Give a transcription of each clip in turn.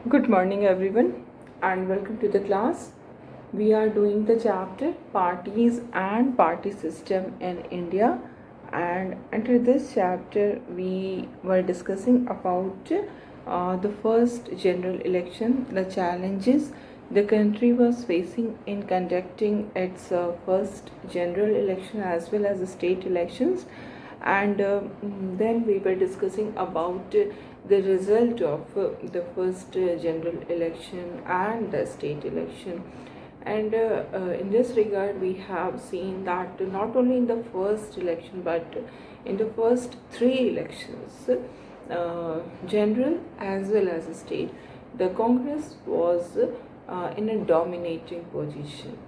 Good morning, everyone, and welcome to the class. We are doing the chapter Parties and Party System in India, and under this chapter, we were discussing about the first general election, the challenges the country was facing in conducting its first general election as well as the state elections, and then we were discussing about the result of the first general election and the state election. And in this regard, we have seen that not only in the first election but in the first three elections, general as well as state, the Congress was in a dominating position.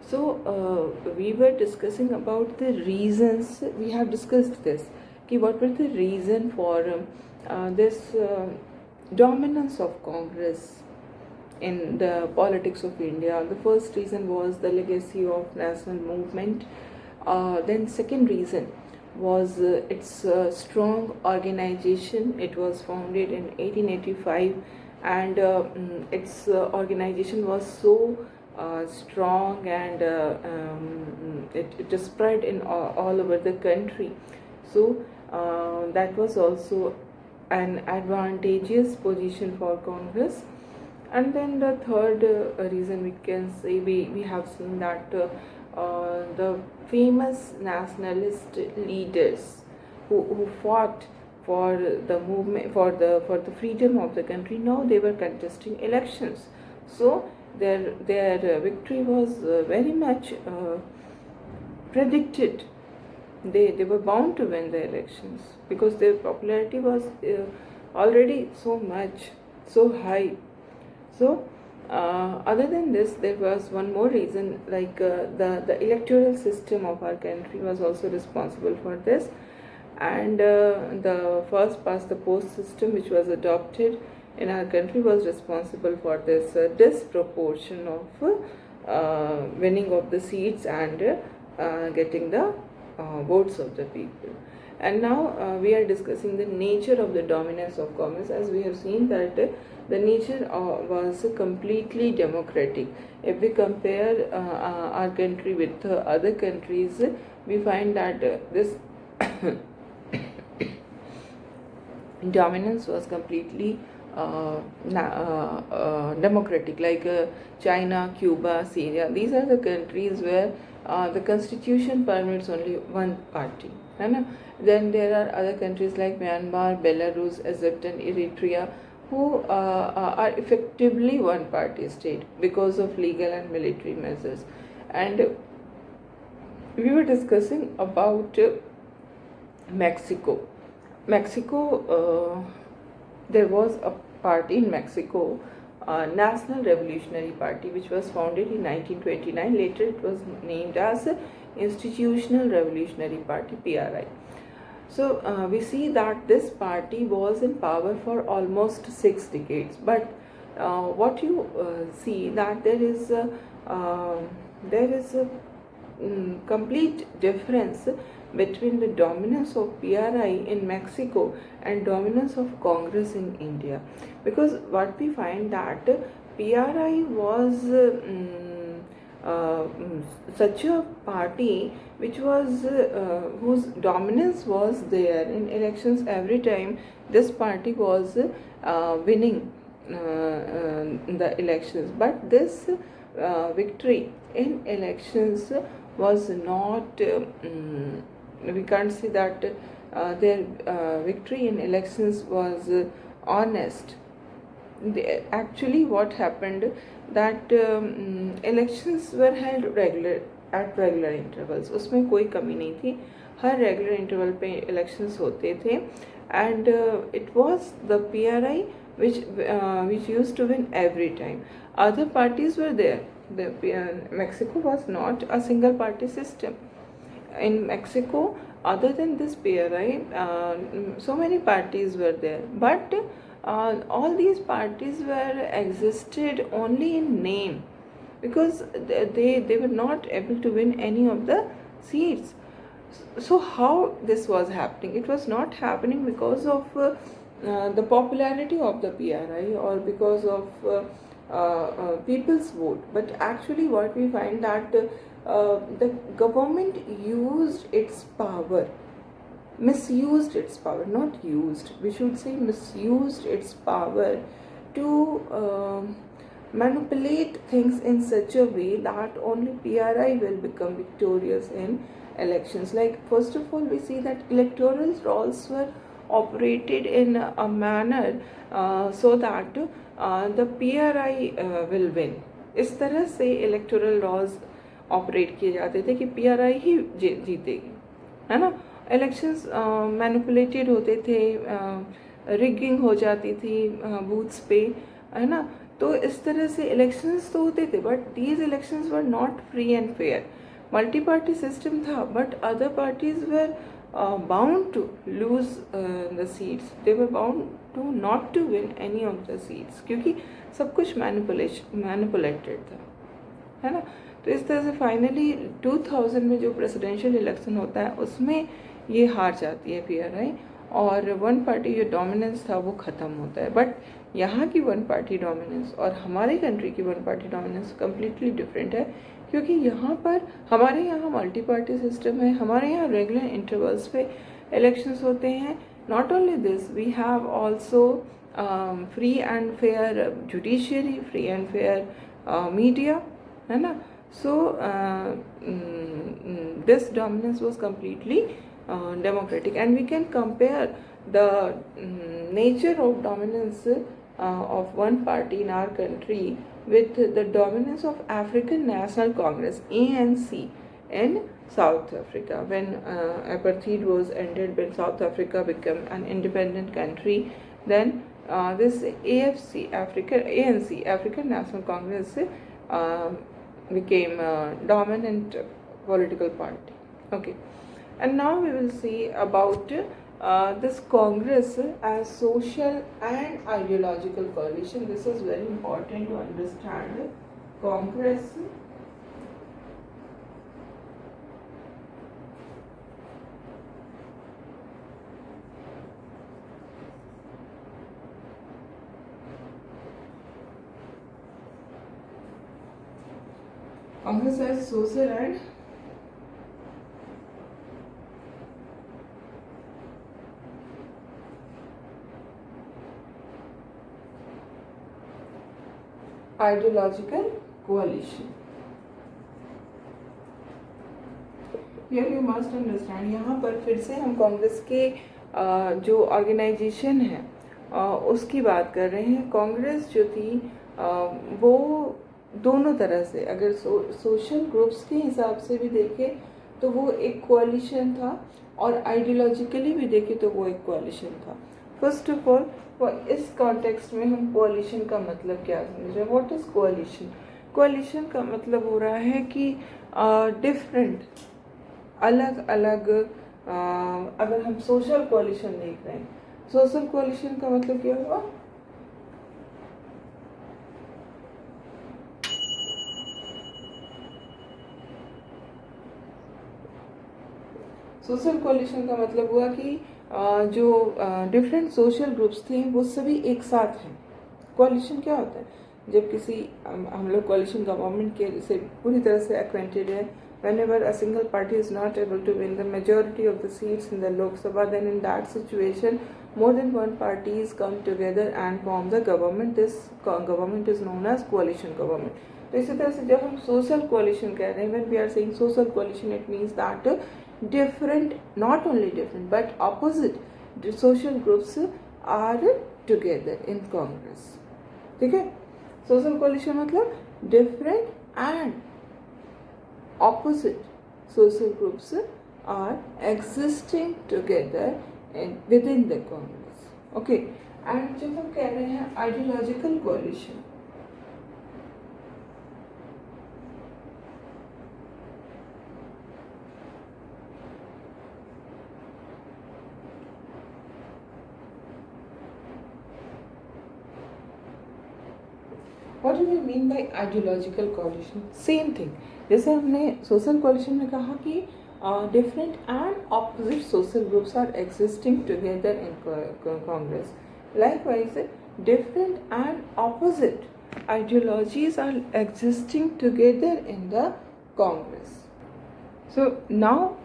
So we were discussing about the reasons. We have discussed this. Okay, what were the reason for this dominance of Congress in the politics of India? The first reason was the legacy of national movement. Then second reason was its strong organization. It was founded in 1885, and its organization was so strong, and it is spread in all over the country. So that was also an advantageous position for Congress. And then the third reason we can say, we have seen that the famous nationalist leaders who fought for the movement, for the freedom of the country, now they were contesting elections. So their victory was very much predicted. They were bound to win the elections because their popularity was already so much, so high. So other than this, there was one more reason, like the electoral system of our country was also responsible for this. And the first past the post system, which was adopted in our country, was responsible for this disproportion of winning of the seats and getting the votes of the people. And now we are discussing the nature of the dominance of Congress. As we have seen that the nature was completely democratic. If we compare our country with other countries, we find that this dominance was completely democratic, like China, Cuba, Syria. These are the countries where the constitution permits only one party. Right? Then there are other countries like Myanmar, Belarus, Egypt, and Eritrea, who are effectively one party state because of legal and military measures. And we were discussing about Mexico. There was a party in Mexico, National Revolutionary Party, which was founded in 1929. Later, it was named as Institutional Revolutionary Party (PRI). So we see that this party was in power for almost 6 decades. But what you see that there is a complete difference between the dominance of PRI in Mexico and dominance of Congress in India, because what we find that PRI was such a party which was whose dominance was there in elections. Every time this party was winning the elections, but this victory in elections was not we can't say that their victory in elections was honest. Actually what happened that elections were held at regular intervals. उसमें कोई कमी नहीं थी, हर regular interval पे elections होते थे. And it was the PRI which used to win every time. Other parties were there. Mexico was not a single party system. In Mexico, other than this PRI, so many parties were there, but all these parties were existed only in name, because they were not able to win any of the seats. So how this was happening? It was not happening because of the popularity of the PRI or because of people's vote. But actually what we find that the government used its power, misused its power, not used, we should say misused its power to manipulate things in such a way that only PRI will become victorious in elections. Like, first of all, we see that electoral rolls were operated in a manner so that the PRI will win. इस तरह से electoral laws operate किए जाते थे कि PRI ही जीतेगी, है ना. इलेक्शंस मैनिपुलेटेड होते थे, रिगिंग हो जाती थी बूथ्स पे, है ना. तो इस तरह से इलेक्शंस तो होते थे, but these elections were not free and fair. Multi party system था, but other parties were bound to lose the seats, they were bound to not to win any of the seats, क्योंकि सब कुछ manipulated था, है ना. तो इस तरह से फाइनली 2000 में जो प्रेसिडेंशियल इलेक्शन होता है उसमें ये हार जाती है PRI, और वन पार्टी जो डोमिनेंस था वो ख़त्म होता है. बट यहाँ की वन पार्टी डोमिनेंस और हमारी कंट्री की one party dominance completely different है, क्योंकि यहाँ पर हमारे यहाँ मल्टी पार्टी सिस्टम है, हमारे यहाँ रेगुलर इंटरवल्स पे इलेक्शंस होते हैं. Not only this, we have also free and fair judiciary, free and fair media, है ना. So this dominance was completely democratic, and we can compare the nature of dominance of one party in our country with the dominance of African National Congress, ANC, in South Africa. When apartheid was ended, when South Africa became an independent country, then this ANC, African National Congress, became a dominant political party. Okay, and now we will see about this Congress as social and ideological coalition. This is very important to understand. Congress as social and ideological coalition. Here you must understand, यहाँ पर फिर से हम कांग्रेस के जो organisation है उसकी बात कर रहे हैं. कांग्रेस जो थी वो दोनों तरह से, अगर सोशल ग्रुप्स के हिसाब से भी देखें तो वो एक कोalition था, और आइडियोलॉजिकली भी देखें तो वो एक कोalition था. फर्स्ट ऑफ ऑल, इस कॉन्टेक्स्ट में हम कोalition का मतलब क्या समझ रहे हैं. What is कोalition? कोalition का मतलब हो रहा है कि डिफरेंट, अलग अलग, अगर हम सोशल कोalition देख रहे हैं, सोशल कोalition का मतलब क्या हुआ? सोशल कोalition का मतलब हुआ कि जो डिफरेंट सोशल ग्रुप्स थे वो सभी एक साथ हैं. कोalition क्या होता है? जब किसी हम लोग कोalition गवर्नमेंट के से पूरी तरह से एक्वेंटेड है. whenever a single party is not able to win the majority of the seats in the Lok Sabha, then in that situation more than one parties come together and form the government. This government is known as coalition government. तो इसी तरह से जब हम social कोalition कह रहे हैं, when we are saying social coalition, it means that different, not only different but opposite social groups are together in Congress. ठीक है. सोशल कोalition मतलब different and opposite social groups are existing together within the Congress. Okay, and जब हम कह रहे हैं ideological coalition, what do we mean by ideological coalition? Same thing. जैसे हमने सोशल कोalition में कहा कि different and opposite social groups are existing together in Congress. Likewise, different and opposite ideologies are existing together in the Congress. So now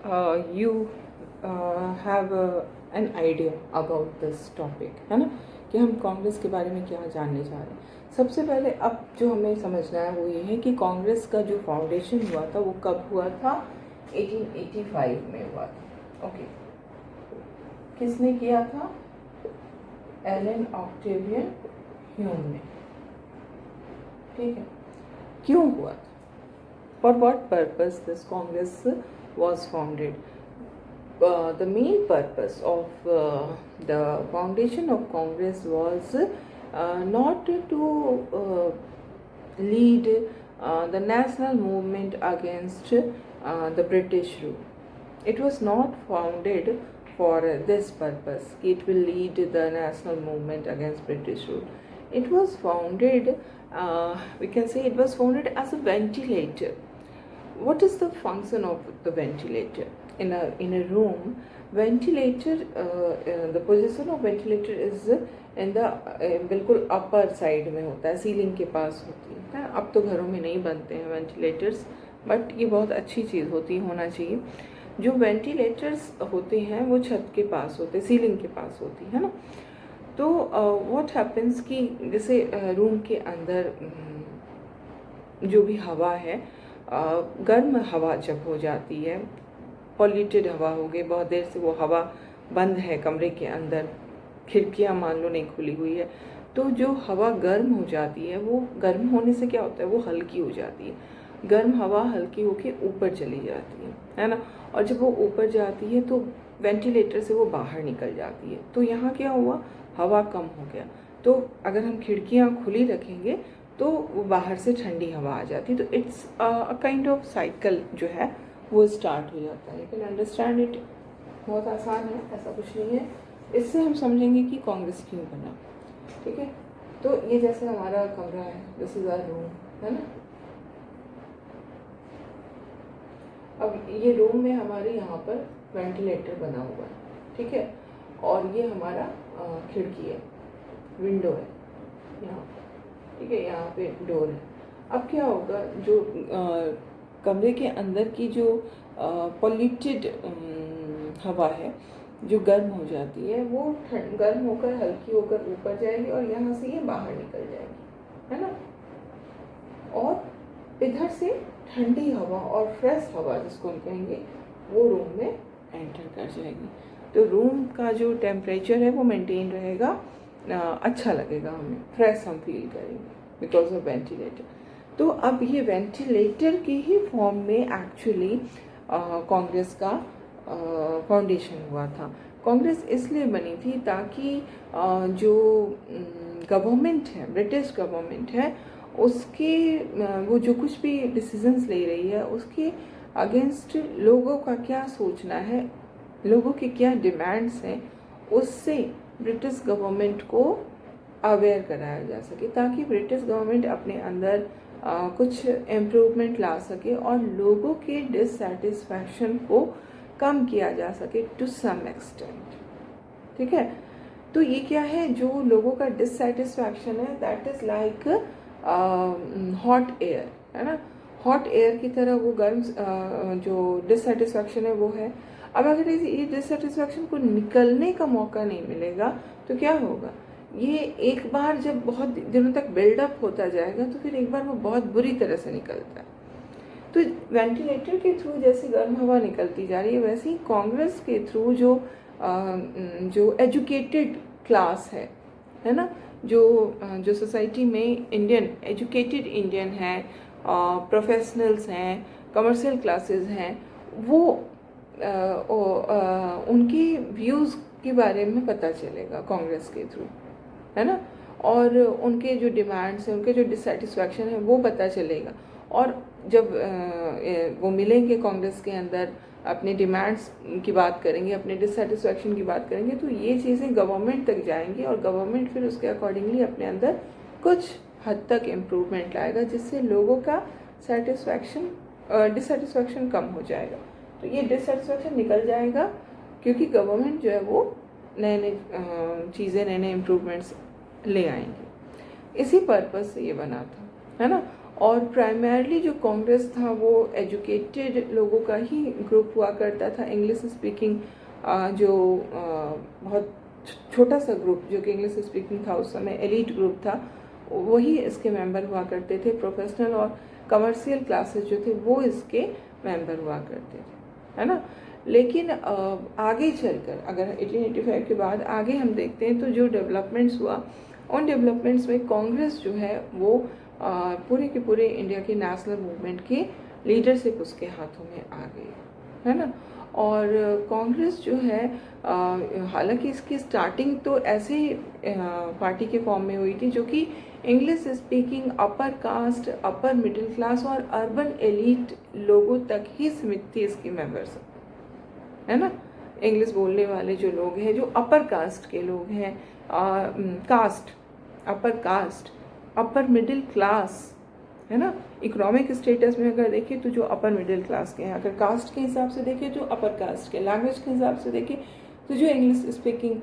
you have an idea about this topic, है ना, कि हम कांग्रेस के बारे में क्या जानने जा रहे हैं. सबसे पहले अब जो हमें समझना है वो ये है कि कांग्रेस का जो फाउंडेशन हुआ था वो कब हुआ था. 1885 में हुआ था. ओके, किसने किया था? एलन ऑक्टेवियन ह्यूम ने. ठीक है, क्यों हुआ था? For what purpose this Congress was founded? The main purpose of the foundation of Congress was not to lead the national movement against the British rule. It was not founded for this purpose. It will lead the national movement against British rule. It was founded, we can say it was founded as a ventilator. What is the function of the ventilator? In a room, ventilator, the position of ventilator is in the बिल्कुल upper side में होता है, ceiling के पास होती है. अब तो घरों में नहीं बनते हैं वेंटिलेटर्स, बट ये बहुत अच्छी चीज़ होती होना चाहिए. जो वेंटिलेटर्स होते हैं वो छत के पास होते, सीलिंग के पास होती है ना. तो व्हाट हैपन्स कि जैसे रूम के अंदर जो भी हवा है, गर्म हवा जब हो जाती है, पॉल्यूटेड हवा हो गई, बहुत देर से वो हवा बंद है कमरे के अंदर, खिड़कियां मान लो नहीं खुली हुई है, तो जो हवा गर्म हो जाती है, वो गर्म होने से क्या होता है, वो हल्की हो जाती है. गर्म हवा हल्की होके ऊपर चली जाती है ना. और जब वो ऊपर जाती है तो वेंटिलेटर से वो बाहर निकल जाती है. तो यहाँ क्या हुआ, हवा कम हो गया. तो अगर हम खिड़कियाँ खुली रखेंगे तो वो बाहर से ठंडी हवा आ जाती है. तो it's a kind of cycle जो है वो स्टार्ट हो जाता है. You can understand it. बहुत आसान है, ऐसा कुछ नहीं है. इससे हम समझेंगे कि कांग्रेस क्यों बना. ठीक है, तो ये जैसे हमारा कमरा है, दिस इज आवर रूम, है ना. अब ये रूम में हमारे यहाँ पर वेंटिलेटर बना हुआ है. ठीक है, और ये हमारा खिड़की है, विंडो है यहाँ. ठीक है, यहाँ पे डोर है. अब क्या होगा, जो कमरे के अंदर की जो पॉल्यूटेड हवा है, जो गर्म हो जाती है, वो गर्म होकर हल्की होकर ऊपर जाएगी और यहाँ से ये बाहर निकल जाएगी, है ना. और इधर से ठंडी हवा और फ्रेश हवा जिसको हम कहेंगे, वो रूम में एंटर कर जाएगी. तो रूम का जो टेम्परेचर है वो मेंटेन रहेगा, अच्छा लगेगा हमें, फ्रेश हम फील करेंगे बिकॉज ऑफ वेंटिलेटर. तो अब ये वेंटिलेटर के ही फॉर्म में एक्चुअली कांग्रेस का फाउंडेशन हुआ था. कांग्रेस इसलिए बनी थी ताकि जो गवर्नमेंट है, ब्रिटिश गवर्नमेंट है, उसके वो जो कुछ भी डिसीजंस ले रही है उसके अगेंस्ट लोगों का क्या सोचना है, लोगों के क्या डिमांड्स हैं, उससे ब्रिटिश गवर्नमेंट को अवेयर कराया जा सके, ताकि ब्रिटिश गवर्नमेंट अपने अंदर कुछ इम्प्रूवमेंट ला सके और लोगों के डिससेटिस्फैक्शन को कम किया जा सके टू सम एक्सटेंट. ठीक है, तो ये क्या है, जो लोगों का डिससेटिस्फैक्शन है, that is like hot air, है ना. हॉट एयर की तरह वो गर्म जो डिससेटिस्फैक्शन है वो है. अब अगर ये डिससेटिस्फैक्शन को निकलने का मौका नहीं मिलेगा तो क्या होगा, ये एक बार जब बहुत दिनों तक बिल्डअप होता जाएगा तो फिर एक बार वो बहुत बुरी तरह से निकलता है. तो वेंटिलेटर के थ्रू जैसे गर्म हवा निकलती जा रही है, वैसे ही कांग्रेस के थ्रू जो एजुकेटेड क्लास है ना, जो सोसाइटी में इंडियन एजुकेटेड इंडियन है, प्रोफेशनल्स हैं, कमर्शियल क्लासेस हैं, वो उनकी व्यूज़ के बारे में पता चलेगा कांग्रेस के थ्रू, है ना. और उनके जो डिमांड्स हैं, उनके जो डिससेटिस्फैक्शन है वो पता चलेगा. और जब वो मिलेंगे कांग्रेस के अंदर, अपने डिमांड्स की बात करेंगे, अपने डिससेटिस्फैक्शन की बात करेंगे, तो ये चीज़ें गवर्नमेंट तक जाएंगी और गवर्नमेंट फिर उसके अकॉर्डिंगली अपने अंदर कुछ हद तक इम्प्रूवमेंट लाएगा, जिससे लोगों का डिससेटिस्फैक्शन कम हो जाएगा. तो ये डिससेटिस्फैक्शन निकल जाएगा क्योंकि गवर्नमेंट जो है वो नए नए चीज़ें, नए नए इम्प्रूवमेंट्स ले आएंगे। इसी पर्पज़ से ये बना था, है ना। और प्राइमरली जो कांग्रेस था वो एजुकेटेड लोगों का ही ग्रुप हुआ करता था। इंग्लिश स्पीकिंग जो बहुत छोटा सा ग्रुप जो कि इंग्लिश स्पीकिंग था उस समय, एलीट ग्रुप था, वही इसके मेंबर हुआ करते थे। प्रोफेशनल और कमर्शियल क्लासेस जो थे वो इसके मेंबर हुआ करते थे, है ना। लेकिन आगे चलकर अगर 1885 के बाद आगे हम देखते हैं तो जो डेवलपमेंट्स हुआ, उन डेवलपमेंट्स में कांग्रेस जो है वो पूरे के पूरे इंडिया के नेशनल मूवमेंट की लीडरशिप उसके हाथों में आ गई, है ना। और कांग्रेस जो है हालांकि इसकी स्टार्टिंग तो ऐसे ही पार्टी के फॉर्म में हुई थी जो कि इंग्लिश स्पीकिंग अपर कास्ट, अपर मिडिल क्लास और अर्बन एलीट लोगों तक ही सीमित थी इसकी मेंबर्स, है ना। इंग्लिश बोलने वाले जो लोग हैं, जो अपर कास्ट के लोग हैं, caste, upper caste, upper middle class, है ना। इकोनॉमिक स्टेटस में अगर देखें तो जो अपर मिडिल क्लास के हैं, अगर कास्ट के हिसाब से देखें तो अपर कास्ट के, लैंग्वेज के हिसाब से देखें तो जो इंग्लिश स्पीकिंग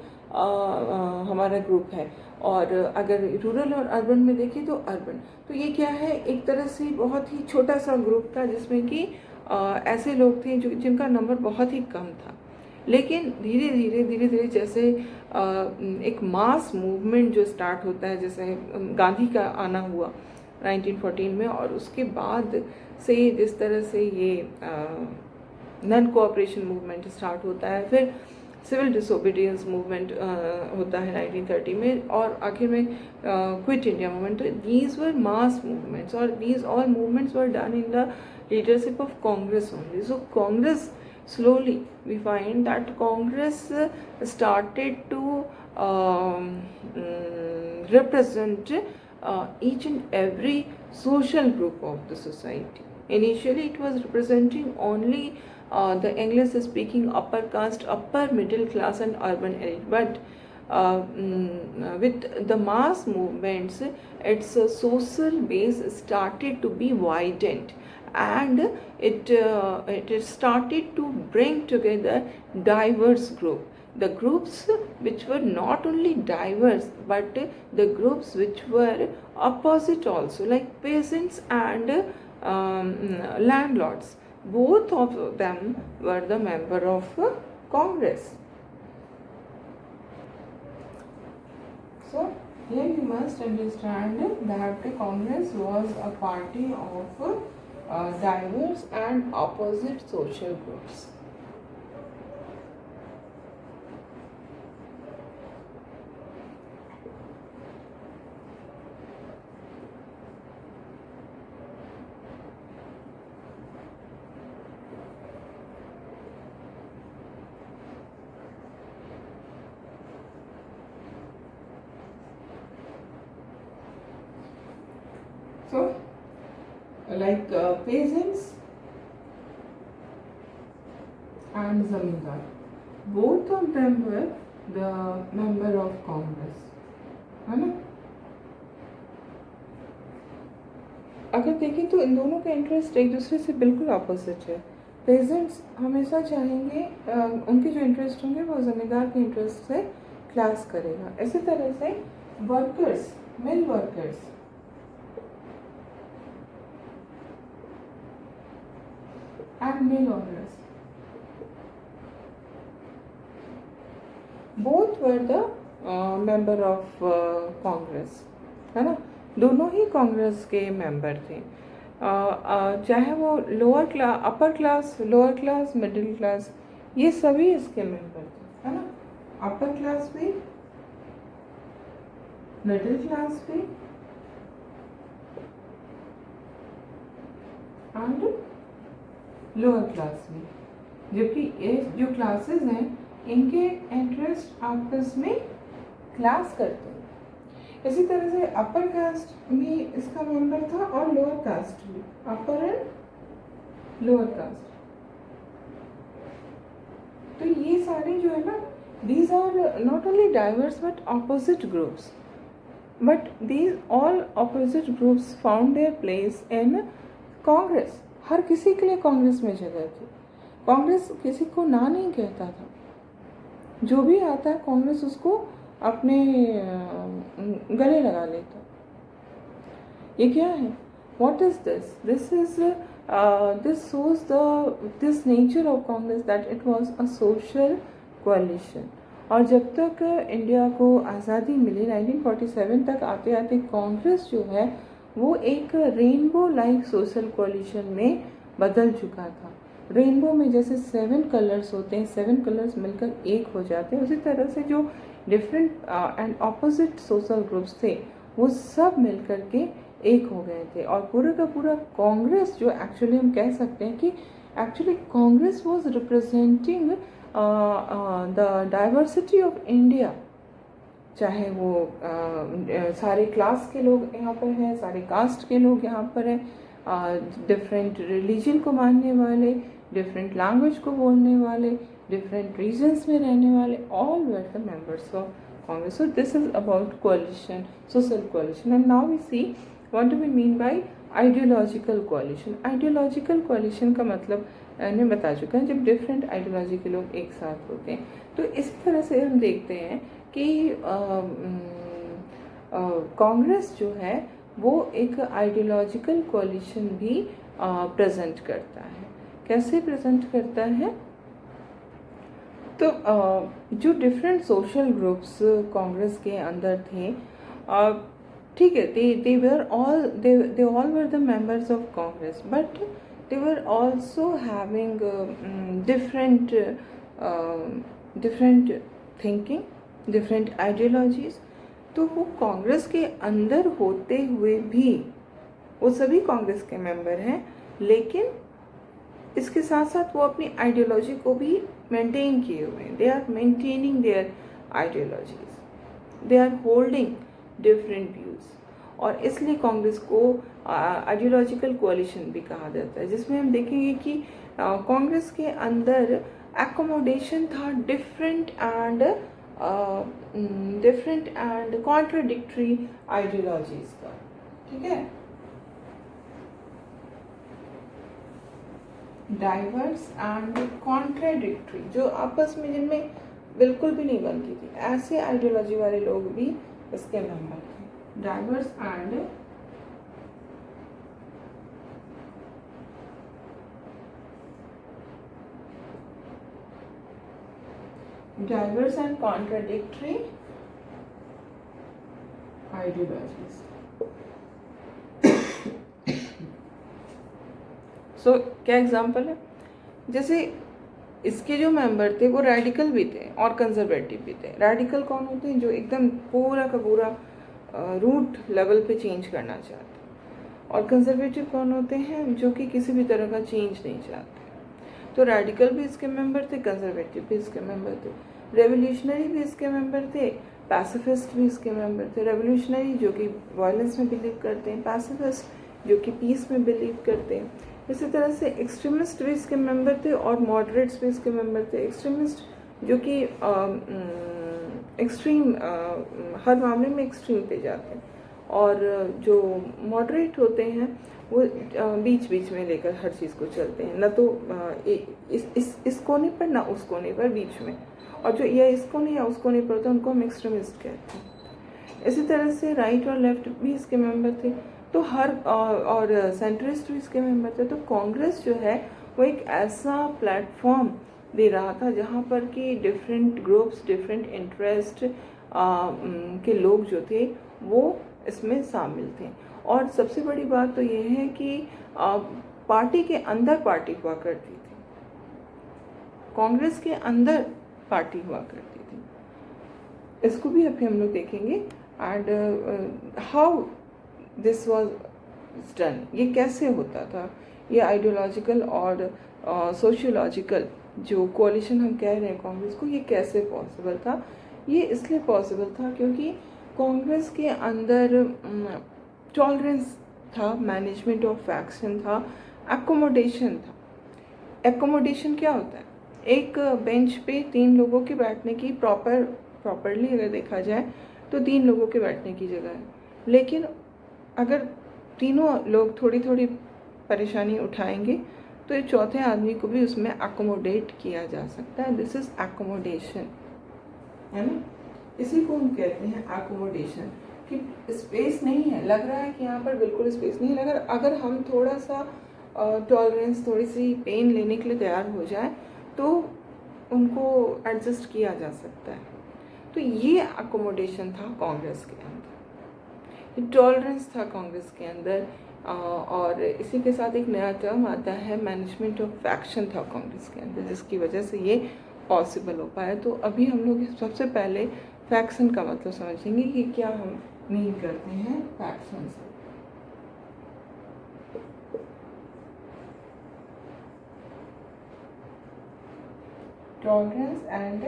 हमारा ग्रुप है, और अगर रूरल और अर्बन में देखें तो अर्बन। तो ये क्या है, एक तरह से बहुत ही छोटा सा ग्रुप था जिसमें कि ऐसे लोग थे जो जिनका नंबर बहुत ही कम था। लेकिन धीरे धीरे जैसे एक मास मूवमेंट जो स्टार्ट होता है, जैसे गांधी का आना हुआ 1914 में, और उसके बाद से जिस तरह से ये नॉन कोऑपरेशन मूवमेंट स्टार्ट होता है, फिर सिविल डिसोबीडियंस मूवमेंट होता है 1930 में, और आखिर में quit India movement. These were mass movements, और these all movements were done in the leadership of Congress only. So Congress, slowly we find that Congress started to represent each and every social group of the society. Initially it was representing only the English speaking upper caste, upper middle class and urban elite, but with the mass movements its social base started to be widened, and it started to bring together diverse group, the groups which were not only diverse but the groups which were opposite also, like peasants and landlords. Both of them were the member of Congress. So here you must understand that Congress was a party of diverse and opposite social groups. So, like peasants and zamindar, both of them were the member of Congress, है ना। अगर देखें तो इन दोनों का interest एक दूसरे से बिल्कुल अपोजिट है। पेजेंट्स हमेशा चाहेंगे उनके जो इंटरेस्ट होंगे वो जमींदार के इंटरेस्ट से क्लास करेगा। इसी तरह से workers, mill workers and mill owners, both were the member of Congress, है ना। दोनों ही कांग्रेस के मेंबर थे, चाहे वो lower class, upper class, lower class, middle class, ये सभी इसके मेंबर थे, है ना। अपर क्लास भी, मिडिल क्लास भी एंड लोअर क्लास में, जबकि ये जो क्लासेस हैं इनके इंटरेस्ट आपस में क्लास करते हैं। इसी तरह से अपर कास्ट भी इसका मेंबर था और लोअर कास्ट भी, अपर एंड लोअर कास्ट। तो ये सारे जो है ना, these are not only diverse but opposite groups, but these all opposite groups found their place in Congress. हर किसी के लिए कांग्रेस में जगह थी, कांग्रेस किसी को ना नहीं कहता था। जो भी आता है कांग्रेस उसको अपने गले लगा लेता। ये क्या है? What is this? This shows this nature of Congress that it was a social coalition. और जब तक इंडिया को आज़ादी मिली 1947 तक आते आते कांग्रेस जो है वो एक रेनबो लाइक सोशल कोalition में बदल चुका था। रेनबो में जैसे 7 कलर्स होते हैं, 7 कलर्स मिलकर एक हो जाते हैं, उसी तरह से जो different and opposite social groups थे वो सब मिलकर के एक हो गए थे। और पूरा का पूरा कांग्रेस जो एक्चुअली हम कह सकते हैं कि actually Congress was representing the diversity of India. चाहे वो सारे क्लास के लोग यहाँ पर हैं, सारे कास्ट के लोग यहाँ पर हैं, डिफरेंट रिलीजन को मानने वाले, डिफरेंट लैंग्वेज को बोलने वाले, डिफरेंट रीजन्स में रहने वाले, all were the members of Congress. So this is about coalition, social coalition. And now we see what do we mean by ideological coalition. Ideological coalition का मतलब मैंने बता चुका है, जब डिफरेंट आइडियोलॉजी के लोग एक साथ होते हैं। तो इसी तरह से हम देखते हैं कि कांग्रेस जो है वो एक आइडियोलॉजिकल कोalition भी प्रेजेंट करता है। कैसे प्रेजेंट करता है? तो जो डिफरेंट सोशल ग्रुप्स कांग्रेस के अंदर थे, ठीक है, they all were the members of Congress, but they were also having different thinking, different ideologies. तो वो कांग्रेस के अंदर होते हुए भी वो सभी कांग्रेस के मेंबर हैं, लेकिन इसके साथ साथ वो अपनी आइडियोलॉजी को भी मेंटेन किए हुए हैं। They are maintaining their ideologies, they are holding different views, और इसलिए कांग्रेस को आइडियोलॉजिकल कोalition भी कहा जाता है, जिसमें हम देखेंगे कि कांग्रेस के अंदर एकोमोडेशन था डिफरेंट एंड कॉन्ट्राडिक्टरी आइडियोलॉजीज का। ठीक है, डाइवर्स एंड कॉन्ट्राडिक्टरी, जो आपस में जिनमें बिल्कुल भी नहीं बनती थी, ऐसे आइडियोलॉजी वाले लोग भी इसके मेंबर थे। Diverse and contradictory ideologies. So क्या एग्जाम्पल है? जैसे इसके जो मेंबर थे वो रेडिकल भी थे और कंजर्वेटिव भी थे। रेडिकल कौन होते हैं? जो एकदम पूरा का पूरा रूट लेवल पे चेंज करना चाहते हैं। और कंजर्वेटिव कौन होते हैं? जो कि किसी भी तरह का चेंज नहीं चाहते। तो रेडिकल भी इसके मेंबर थे, कंजर्वेटिव भी इसके मेंबर थे, रेवोल्यूशनरी भी इसके मेंबर थे, पैसिफिस्ट भी इसके मेंबर थे। रेवोल्यूशनरी जो कि वायलेंस में बिलीव करते हैं, पैसिफिस्ट जो कि पीस में बिलीव करते हैं। इसी तरह से एक्सट्रीमिस्ट भी इसके मेंबर थे और मॉडरेट्स भी इसके मेंबर थे। एक्सट्रीमिस्ट जो कि एक्सट्रीम हर मामले में एक्सट्रीम पे जाते हैं, और जो मॉडरेट होते हैं वो बीच बीच में लेकर हर चीज़ को चलते हैं, न तो इस कोने पर ना उस कोने पर, बीच में। और जो या इस कोने या उस कोने पर होता है उनको हम एक्सट्रीमिस्ट कहते हैं। इसी तरह से राइट और लेफ्ट भी इसके मेंबर थे, तो हर और सेंट्रिस्ट भी इसके मेंबर थे। तो कांग्रेस जो है वो एक ऐसा प्लेटफॉर्म दे रहा था जहाँ पर कि डिफरेंट ग्रुप्स, डिफरेंट इंटरेस्ट के लोग जो थे वो इसमें शामिल थे। और सबसे बड़ी बात तो ये है कि पार्टी के अंदर पार्टी हुआ करती थी, कांग्रेस के अंदर पार्टी हुआ करती थी। इसको भी अभी हम लोग देखेंगे and how this was done, ये कैसे होता था। ये आइडियोलॉजिकल और सोशियोलॉजिकल जो कोalition हम कह रहे हैं कांग्रेस को, ये कैसे पॉसिबल था? ये इसलिए पॉसिबल था क्योंकि कांग्रेस के अंदर टॉलरेंस था, मैनेजमेंट ऑफ फैक्शन था, एकोमोडेशन था। एकोमोडेशन क्या होता है? एक बेंच पे 3 लोगों के बैठने की प्रॉपरली अगर देखा जाए तो 3 लोगों के बैठने की जगह है, लेकिन अगर तीनों लोग थोड़ी थोड़ी परेशानी उठाएंगे तो ये चौथे आदमी को भी उसमें अकोमोडेट किया जा सकता है। This is accommodation. है ना। इसी को हम कहते हैं एकोमोडेशन, कि स्पेस नहीं है, लग रहा है कि यहाँ पर बिल्कुल स्पेस नहीं है, अगर हम थोड़ा सा टॉलरेंस, थोड़ी सी पेन लेने के लिए तैयार हो जाए तो उनको एडजस्ट किया जा सकता है। तो ये अकोमोडेशन था कांग्रेस के अंदर, ये टॉलरेंस था कांग्रेस के अंदर। और इसी के साथ एक नया टर्म आता है मैनेजमेंट ऑफ फैक्शन था कांग्रेस के अंदर, जिसकी वजह से ये पॉसिबल हो पाया। तो अभी हम लोग सबसे पहले फैक्शन का मतलब समझेंगे कि क्या हम मीन करते हैं फैक्शन से। टॉलरेंस एंड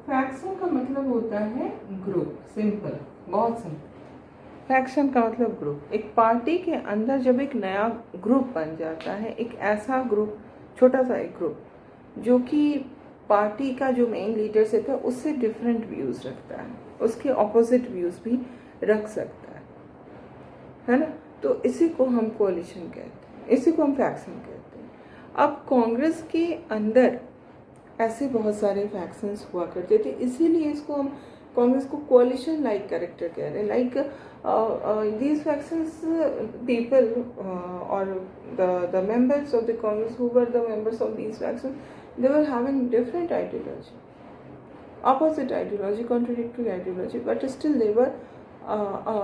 फैक्शन का मतलब होता है ग्रुप, सिंपल, बहुत सिंपल। फैक्शन का मतलब ग्रुप। एक पार्टी के अंदर जब एक नया ग्रुप बन जाता है, एक ऐसा ग्रुप, छोटा सा एक ग्रुप जो कि पार्टी का जो मेन लीडरशिप है उससे डिफरेंट व्यूज रखता है, उसके ऑपोजिट व्यूज भी रख सकता है ना। तो इसी को हम कोalition कहते हैं, इसी को हम फैक्शन कहते हैं। अब कांग्रेस के अंदर ऐसे बहुत सारे फैक्शंस हुआ करते थे, इसीलिए इसको हम कांग्रेस को कोalition लाइक कैरेक्टर कह रहे हैं। Like these factions people or the members of the Congress who were the members of these factions, they were having different ideology, opposite ideology, contradictory ideology, but still they were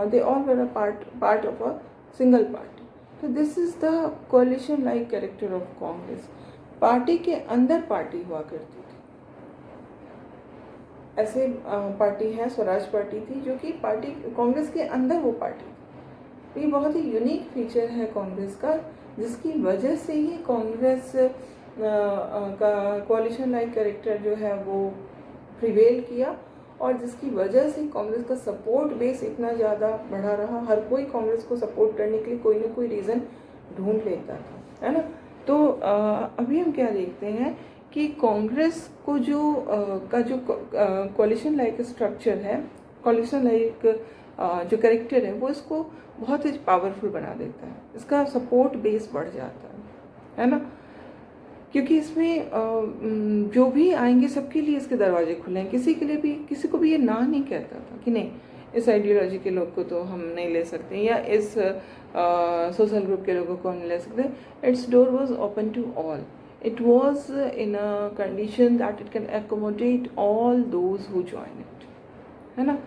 they all were a part of a single party. So this is the coalition like character of Congress. Party के अंदर party हुआ करती थी। ऐसे party है Swaraj party थी, जो कि पार्टी कांग्रेस के अंदर वो पार्टी थी। ये बहुत ही यूनिक फीचर है कांग्रेस का, जिसकी वजह से ही कांग्रेस का कोalition लाइक कैरेक्टर जो है वो प्रिवेल किया, और जिसकी वजह से कांग्रेस का सपोर्ट बेस इतना ज़्यादा बढ़ा रहा। हर कोई कांग्रेस को सपोर्ट करने के लिए कोई ना कोई रीज़न ढूंढ लेता था, है ना। तो अभी हम क्या देखते हैं कि कांग्रेस को जो कोalition लाइक स्ट्रक्चर है, कोalition लाइक जो कैरेक्टर है, वो इसको बहुत ही पावरफुल बना देता है। इसका सपोर्ट बेस बढ़ जाता है ना, क्योंकि इसमें जो भी आएंगे सबके लिए इसके दरवाजे खुले हैं। किसी को भी ये ना नहीं कहता था कि नहीं, इस आइडियोलॉजी के लोग को तो हम नहीं ले सकते, या इस सोशल ग्रुप के लोगों को हम नहीं ले सकते। Its door was open to all. It was in a condition that it can accommodate all those who join it, है ना।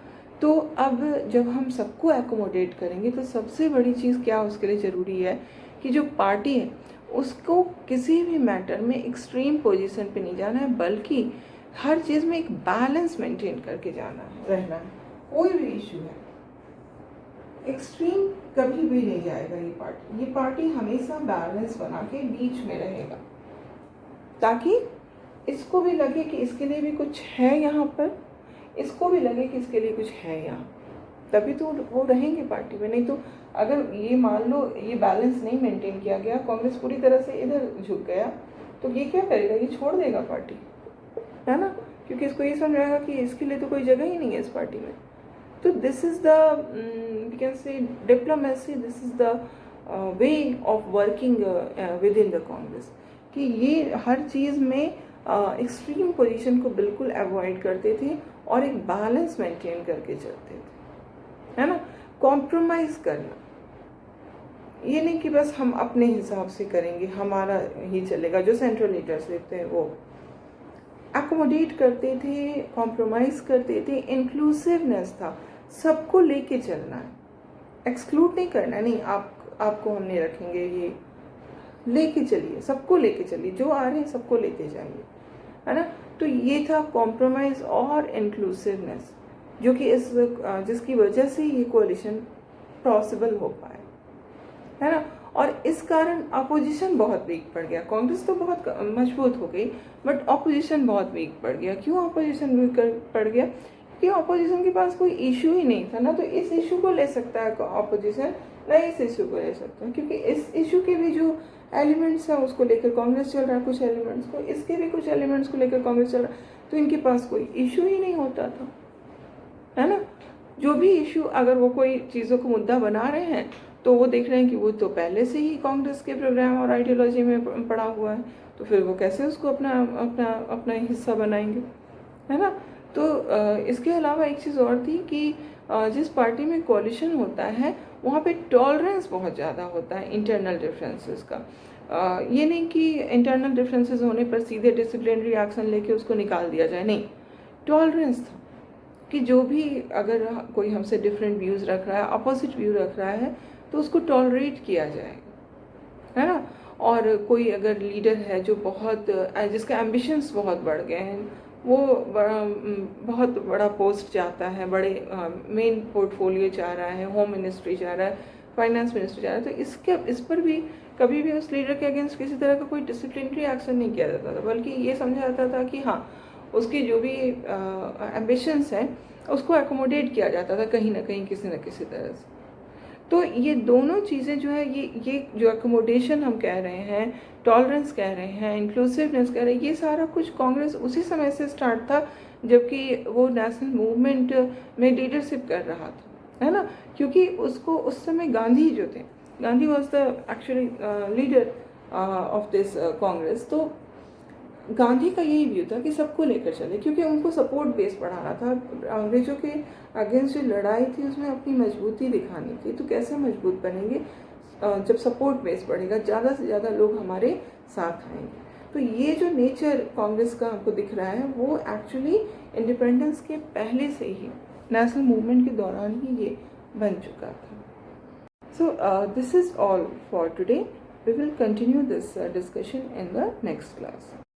तो अब जब हम सबको एकोमोडेट करेंगे तो सबसे बड़ी चीज़ क्या उसके लिए ज़रूरी है कि जो पार्टी है उसको किसी भी मैटर में एक्सट्रीम पोजीशन पे नहीं जाना है, बल्कि हर चीज़ में एक बैलेंस मेंटेन करके जाना है, रहना है। कोई भी इशू है एक्सट्रीम कभी भी नहीं जाएगा। ये पार्टी हमेशा बैलेंस बना के बीच में रहेगा, ताकि इसको भी लगे कि इसके लिए भी कुछ है यहाँ पर, इसको भी लगे कि इसके लिए कुछ है यहाँ, तभी तो वो रहेंगे पार्टी में। नहीं तो अगर ये मान लो ये बैलेंस नहीं मेंटेन किया गया, कांग्रेस पूरी तरह से इधर झुक गया, तो ये क्या करेगा, ये छोड़ देगा पार्टी, है ना, क्योंकि इसको ये समझ आएगा कि इसके लिए तो कोई जगह ही नहीं है इस पार्टी में। तो this is the we can say diplomacy, this is the way of working within the Congress, कि ये हर चीज़ में एक्सट्रीम पोजीशन को बिल्कुल अवॉइड करते थे और एक बैलेंस मेंटेन करके चलते थे, है ना। कॉम्प्रोमाइज़ करना, ये नहीं कि बस हम अपने हिसाब से करेंगे, हमारा ही चलेगा। जो सेंट्रल लीडरशिप थे वो एकोमोडेट करते थे, कॉम्प्रोमाइज़ करते थे, इंक्लूसिवनेस था, सबको लेके चलना है, एक्सक्लूड नहीं करना, नहीं आपको हम नहीं रखेंगे, ये लेके चलिए, सबको लेके चलिए, जो आ रहे हैं सबको लेते जाइए, है ना। तो ये था कॉम्प्रोमाइज़ और इंक्लूसिवनेस, जो कि जिसकी वजह से ये कोalition पॉसिबल हो पाए, है ना। और इस कारण अपोजिशन बहुत वीक पड़ गया। कांग्रेस तो बहुत मजबूत हो गई, बट अपोजिशन बहुत वीक पड़ गया। क्यों अपोजिशन वीक पड़ गया? क्योंकि अपोजिशन के पास कोई इशू ही नहीं था ना, तो इस इशू को ले सकता है अपोजिशन, ना इस इशू को ले सकता है, क्योंकि इस इशू के भी जो एलिमेंट्स हैं उसको लेकर कांग्रेस चल रहा है, कुछ एलिमेंट्स को, इसके भी कुछ एलिमेंट्स को लेकर कांग्रेस चल रहा है, तो इनके पास कोई इशू ही नहीं होता था, है ना। जो भी इशू, अगर वो कोई चीज़ों को मुद्दा बना रहे हैं तो वो देख रहे हैं कि वो तो पहले से ही कांग्रेस के प्रोग्राम और आइडियोलॉजी में पड़ा हुआ है, तो फिर वो कैसे उसको अपना अपना अपना हिस्सा बनाएंगे, है ना। तो इसके अलावा एक चीज़ और थी कि जिस पार्टी में कोalition होता है वहाँ पे टॉलरेंस बहुत ज़्यादा होता है इंटरनल डिफरेंसेस का। ये नहीं कि इंटरनल डिफरेंसेस होने पर सीधे डिसिप्लिनरी एक्शन लेके उसको निकाल दिया जाए, नहीं, टॉलरेंस था कि जो भी अगर कोई हमसे डिफरेंट व्यूज़ रख रहा है, अपोजिट व्यू रख रहा है, तो उसको टॉलरेट किया जाएगा, है ना। और कोई अगर लीडर है जो बहुत जिसके एम्बिशंस बहुत बढ़ गए हैं, वो बहुत बड़ा पोस्ट चाहता है, बड़े मेन पोर्टफोलियो चाह रहा है, होम मिनिस्ट्री चाह रहा है, फाइनेंस मिनिस्ट्री चाह रहा है, तो इस पर भी कभी भी उस लीडर के अगेंस्ट किसी तरह का कोई डिसिप्लिनरी एक्शन नहीं किया जाता था, बल्कि ये समझा जाता था कि हाँ, उसकी जो भी एम्बिशंस हैं उसको एकोमोडेट किया जाता था कहीं ना कहीं, किसी न किसी तरह से। तो ये दोनों चीज़ें जो है, ये जो एकोमोडेशन हम कह रहे हैं, टॉलरेंस कह रहे हैं, इंक्लूसिवनेस कह रहे हैं, ये सारा कुछ कांग्रेस उसी समय से स्टार्ट था जबकि वो नेशनल मूवमेंट में लीडरशिप कर रहा था, है ना। क्योंकि उसको उस समय गांधी जो थे, Gandhi was the actually leader of this Congress. तो गांधी का यही व्यू था कि सबको लेकर चले, क्योंकि उनको सपोर्ट बेस बढ़ाना था। अंग्रेजों के अगेंस्ट जो लड़ाई थी उसमें अपनी मजबूती दिखानी थी। तो कैसे मजबूत बनेंगे, जब सपोर्ट बेस बढ़ेगा, ज़्यादा से ज़्यादा लोग हमारे साथ आएंगे। तो ये जो नेचर कांग्रेस का हमको दिख रहा है वो एक्चुअली इंडिपेंडेंस के पहले से ही, नेशनल मूवमेंट के दौरान ही ये बन चुका था। So this is all for today. We will continue this discussion in the next class.